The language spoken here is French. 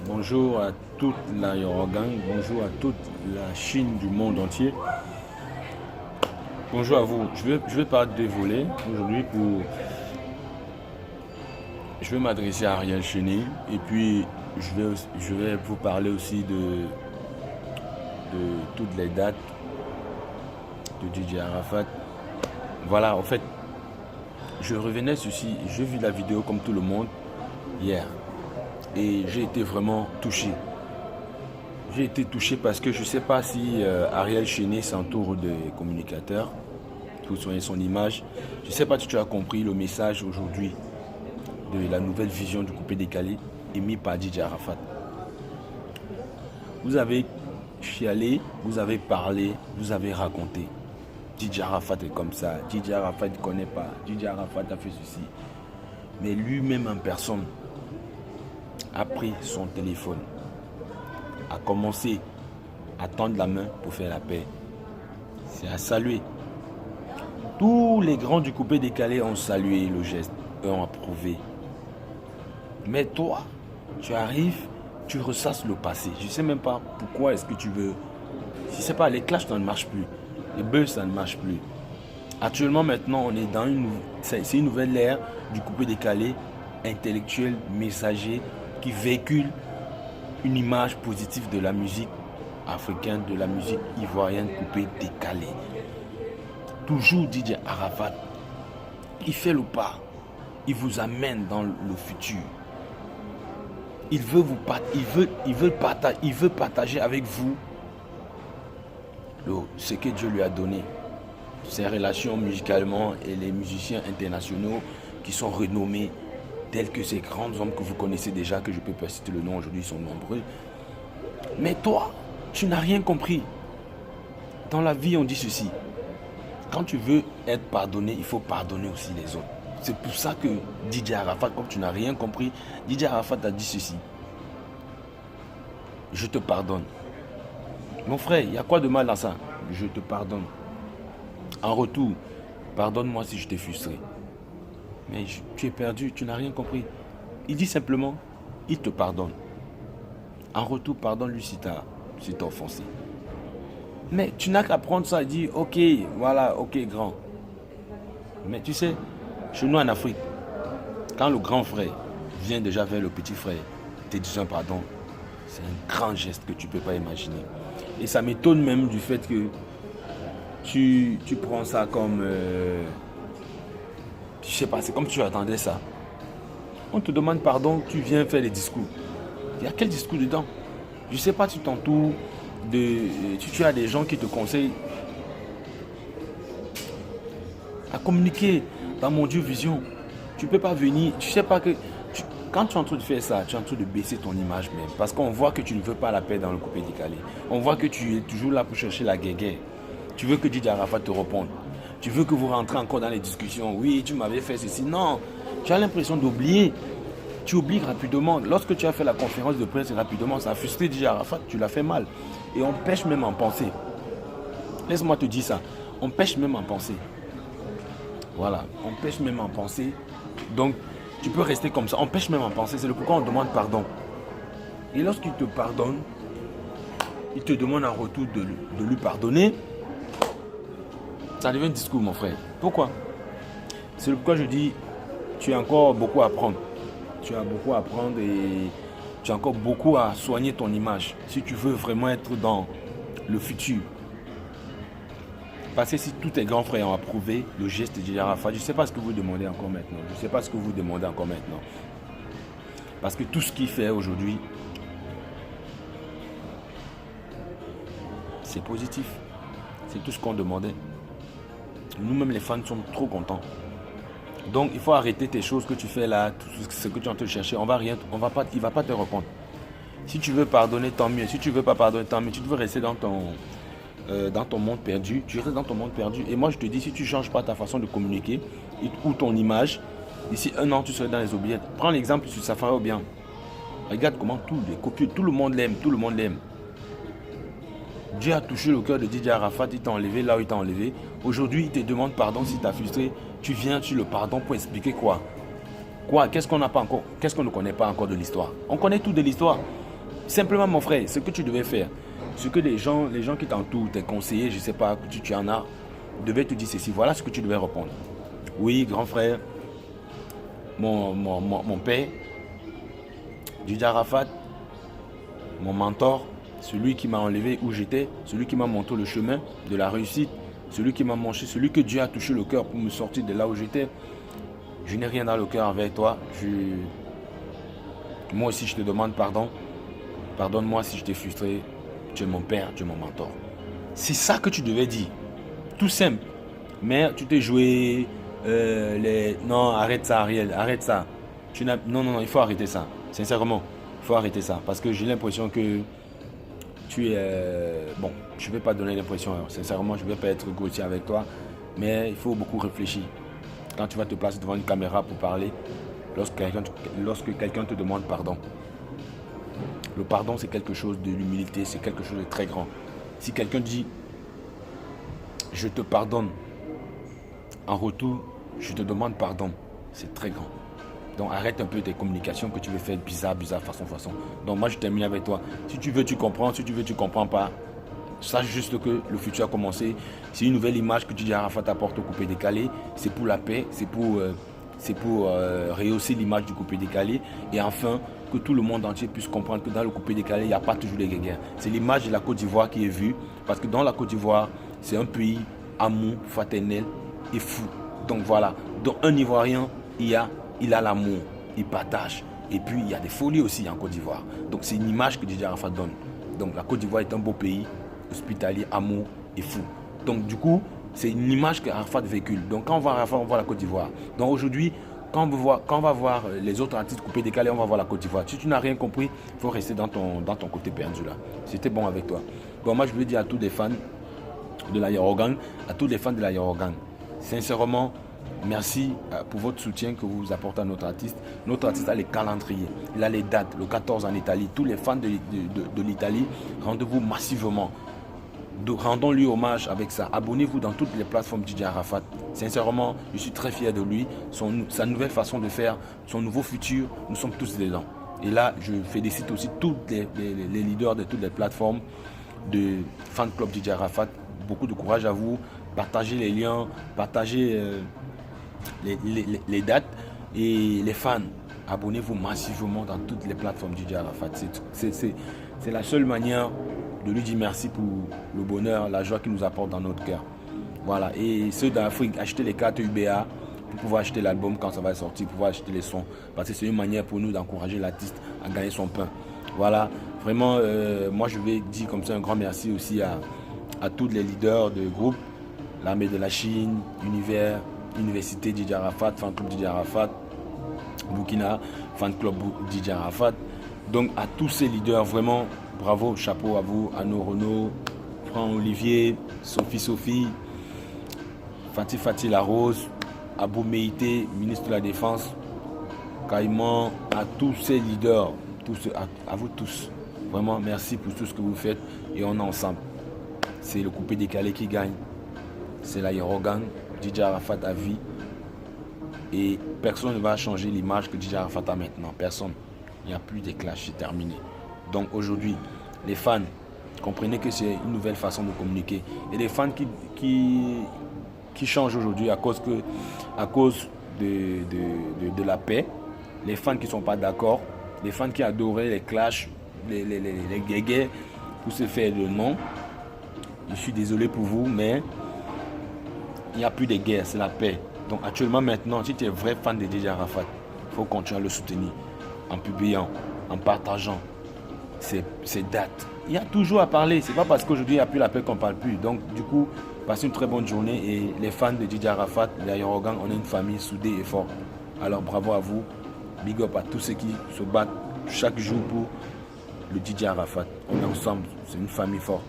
bonjour à toute la Yorogang, bonjour à toute la Chine du monde entier. Bonjour à vous. Je vais pas dévoiler aujourd'hui pour. Je vais m'adresser à Ariel Cheney et puis je vais vous parler aussi de toutes les dates de DJ Arafat. Voilà, en fait, je revenais ceci, j'ai vu la vidéo comme tout le monde hier et j'ai été vraiment touché. J'ai été touché parce que je ne sais pas si Ariel Cheney s'entoure de communicateurs pour soigner son image. Je ne sais pas si tu as compris le message aujourd'hui de la nouvelle vision du coupé décalé émis par DJ Arafat. Vous avez chialé, vous avez parlé, vous avez raconté. DJ Arafat est comme ça, DJ Arafat ne connaît pas, DJ Arafat a fait ceci. Mais lui-même en personne a pris son téléphone, a commencé à tendre la main pour faire la paix. C'est à saluer. Tous les grands du coupé décalé ont salué le geste, ont approuvé. Mais toi, tu arrives, tu ressasses le passé. Je ne sais même pas pourquoi est-ce que tu veux. Si c'est pas les clashs, ça ne marche plus. Les buzz, ça ne marche plus. Actuellement, maintenant, on est dans c'est une nouvelle ère du coupé décalé, intellectuel, messager, qui véhicule une image positive de la musique africaine, de la musique ivoirienne coupée décalée. Toujours DJ Arafat, il fait le pas, il vous amène dans le futur. Il veut partager avec vous ce que Dieu lui a donné. Ses relations musicalement et les musiciens internationaux qui sont renommés, tels que ces grands hommes que vous connaissez déjà, que je peux pas citer le nom aujourd'hui, ils sont nombreux. Mais toi, tu n'as rien compris. Dans la vie, on dit ceci. Quand tu veux être pardonné, il faut pardonner aussi les autres. C'est pour ça que DJ Arafat, comme tu n'as rien compris, DJ Arafat a dit ceci. Je te pardonne. Mon frère, il y a quoi de mal dans ça? Je te pardonne. En retour, pardonne-moi si je t'ai frustré. Mais tu es perdu, tu n'as rien compris. Il dit simplement, il te pardonne. En retour, pardonne-lui si t'as offensé. Mais tu n'as qu'à prendre ça et dire, ok, voilà, ok, grand. Mais tu sais, chez nous en Afrique, quand le grand frère vient déjà vers le petit frère, te disant pardon, c'est un grand geste que tu ne peux pas imaginer. Et ça m'étonne même du fait que tu prends ça comme... je sais pas, c'est comme tu attendais ça. On te demande pardon, tu viens faire les discours. Il y a quel discours dedans? Je ne sais pas, tu t'entoures de... Tu as des gens qui te conseillent à communiquer dans mon Dieu Vision. Tu ne peux pas venir, tu sais pas que... Quand tu es en train de faire ça, tu es en train de baisser ton image même. Parce qu'on voit que tu ne veux pas la paix dans le coupé décalé. On voit que tu es toujours là pour chercher la guerre. Tu veux que DJ Arafat te réponde. Tu veux que vous rentrez encore dans les discussions. Oui, tu m'avais fait ceci. Non, tu as l'impression d'oublier. Tu oublies rapidement. Lorsque tu as fait la conférence de presse rapidement, ça a frustré DJ Arafat, tu l'as fait mal. Et on pêche même en pensée. Laisse-moi te dire ça. On pêche même en pensée. Voilà, on pêche même en pensée. Donc, tu peux rester comme ça. On pêche même en pensée. C'est le pourquoi on demande pardon. Et lorsqu'il te pardonne, il te demande en retour de lui pardonner. Ça devient un discours, mon frère. Pourquoi? C'est le pourquoi je dis, tu as encore beaucoup à apprendre. Tu as beaucoup à apprendre et tu as encore beaucoup à soigner ton image. Si tu veux vraiment être dans le futur. Parce que si tous tes grands frères ont approuvé le geste de DJ Arafat, je ne sais pas ce que vous demandez encore maintenant. Je ne sais pas ce que vous demandez encore maintenant. Parce que tout ce qu'il fait aujourd'hui, c'est positif. C'est tout ce qu'on demandait. Nous-mêmes, les fans, sommes trop contents. Donc, il faut arrêter tes choses que tu fais là, tout ce que tu es en train de chercher. Il ne va pas te répondre. Si tu veux pardonner, tant mieux. Si tu ne veux pas pardonner, tant mieux. Tu veux rester dans ton monde perdu. Tu restes dans ton monde perdu. Et moi, je te dis, si tu ne changes pas ta façon de communiquer ou ton image, d'ici 1 an, tu seras dans les oubliettes. Prends l'exemple sur Safari ou bien. Regarde comment tout le monde l'aime. Tout le monde l'aime. Dieu a touché le cœur de DJ Arafat, il t'a enlevé là où il t'a enlevé. Aujourd'hui, il te demande pardon si tu as frustré. Tu viens sur le pardon pour expliquer quoi? Quoi? Qu'est-ce qu'on n'a pas encore? Qu'est-ce qu'on ne connaît pas encore de l'histoire? On connaît tout de l'histoire. Simplement, mon frère, ce que tu devais faire, ce que les gens qui t'entourent, tes conseillers, je ne sais pas, tu en as, devaient te dire ceci. Voilà ce que tu devais répondre. Oui, grand frère, mon père, Didier Arafat, mon mentor, celui qui m'a enlevé où j'étais, celui qui m'a montré le chemin de la réussite, celui qui m'a manché, celui que Dieu a touché le cœur pour me sortir de là où j'étais. Je n'ai rien dans le cœur avec toi. Moi aussi, je te demande pardon. Pardonne-moi si je t'ai frustré. Tu es mon père, tu es mon mentor. C'est ça que tu devais dire. Tout simple. Mais tu t'es joué Non, arrête ça, Ariel, arrête ça. Non, il faut arrêter ça. Sincèrement, il faut arrêter ça. Parce que j'ai l'impression que tu es... Bon, je ne vais pas donner l'impression. Sincèrement, je ne vais pas être grossier avec toi. Mais il faut beaucoup réfléchir. Quand tu vas te placer devant une caméra pour parler, lorsque quelqu'un te demande pardon. Le pardon, c'est quelque chose de l'humilité, c'est quelque chose de très grand. Si quelqu'un dit « je te pardonne », en retour, je te demande pardon, c'est très grand. Donc arrête un peu tes communications que tu veux faire bizarre, façon. Donc moi je termine avec toi. Si tu veux, tu comprends. Si tu veux, tu ne comprends pas. Sache juste que le futur a commencé. C'est une nouvelle image que Didier Arafat apporte au coupé décalé. C'est pour la paix, c'est pour rehausser l'image du coupé décalé. Et enfin, que tout le monde entier puisse comprendre que dans le coupé décalé, il n'y a pas toujours des guerres. C'est l'image de la Côte d'Ivoire qui est vue. Parce que dans la Côte d'Ivoire, c'est un pays amour, fraternel et fou. Donc voilà, dans un Ivoirien, il a l'amour, il partage. Et puis il y a des folies aussi en Côte d'Ivoire. Donc c'est une image que Didier Arafat donne. Donc la Côte d'Ivoire est un beau pays, hospitalier, amour et fou. Donc du coup, c'est une image que Arafat véhicule. Donc quand on voit Arafat, on voit la Côte d'Ivoire. Donc aujourd'hui, quand on va voir les autres artistes coupés décalés, on va voir la Côte d'Ivoire. Si tu n'as rien compris, il faut rester dans ton côté perdu là. C'était bon avec toi. Bon, moi je veux dire à tous les fans de la Yorogan, à tous les fans de la Yorogan, sincèrement, merci pour votre soutien que vous apportez à notre artiste. Notre artiste a les calendriers, il a les dates, le 14 en Italie. Tous les fans de l'Italie, rendez-vous massivement. Rendons-lui hommage avec ça. Abonnez-vous dans toutes les plateformes Didier Arafat. Sincèrement, je suis très fier de lui. Sa nouvelle façon de faire, son nouveau futur, nous sommes tous dedans. Et là, je félicite aussi tous les leaders de toutes les plateformes de Fan Club Didier Arafat. Beaucoup de courage à vous. Partagez les liens, partagez les dates. Et les fans, abonnez-vous massivement dans toutes les plateformes Didier Arafat. C'est la seule manière de lui dire merci pour le bonheur, la joie qu'il nous apporte dans notre cœur. Voilà. Et ceux d'Afrique, achetez les cartes UBA pour pouvoir acheter l'album quand ça va sortir, pour pouvoir acheter les sons. Parce que c'est une manière pour nous d'encourager l'artiste à gagner son pain. Voilà. Vraiment, moi je vais dire comme ça un grand merci aussi à tous les leaders de groupe, l'Armée de la Chine, Univers, Université Didier Arafat, Fan Club Didier Arafat, Burkina, Fan Club Didier Arafat. Donc à tous ces leaders, vraiment, bravo, chapeau à vous, Anno Renaud, Franck Olivier, Sophie, Fatih Larose, Abou Meïté, ministre de la Défense, Caïman, à tous ces leaders, à vous tous. Vraiment, merci pour tout ce que vous faites et on est ensemble. C'est le coupé décalé qui gagne. C'est la Yorogan, Didier Arafat à vie. Et personne ne va changer l'image que Didier Arafat a maintenant. Personne. Il n'y a plus de clash, c'est terminé. Donc aujourd'hui, les fans, comprenez que c'est une nouvelle façon de communiquer. Et les fans qui changent aujourd'hui à cause de la paix, les fans qui ne sont pas d'accord, les fans qui adoraient les clashs, les guéguerres pour se faire le nom. Je suis désolé pour vous, mais il n'y a plus de guerre, c'est la paix. Donc actuellement maintenant, si tu es vrai fan de Didier Arafat, il faut continuer à le soutenir en publiant, en partageant ces dates. Il y a toujours à parler, c'est pas parce qu'aujourd'hui il n'y a plus la paix qu'on ne parle plus. Donc du coup, passez une très bonne journée et les fans de Didier Arafat, les Yorogan, on est une famille soudée et forte. Alors bravo à vous, big up à tous ceux qui se battent chaque jour pour le Didier Arafat. On est ensemble, c'est une famille forte.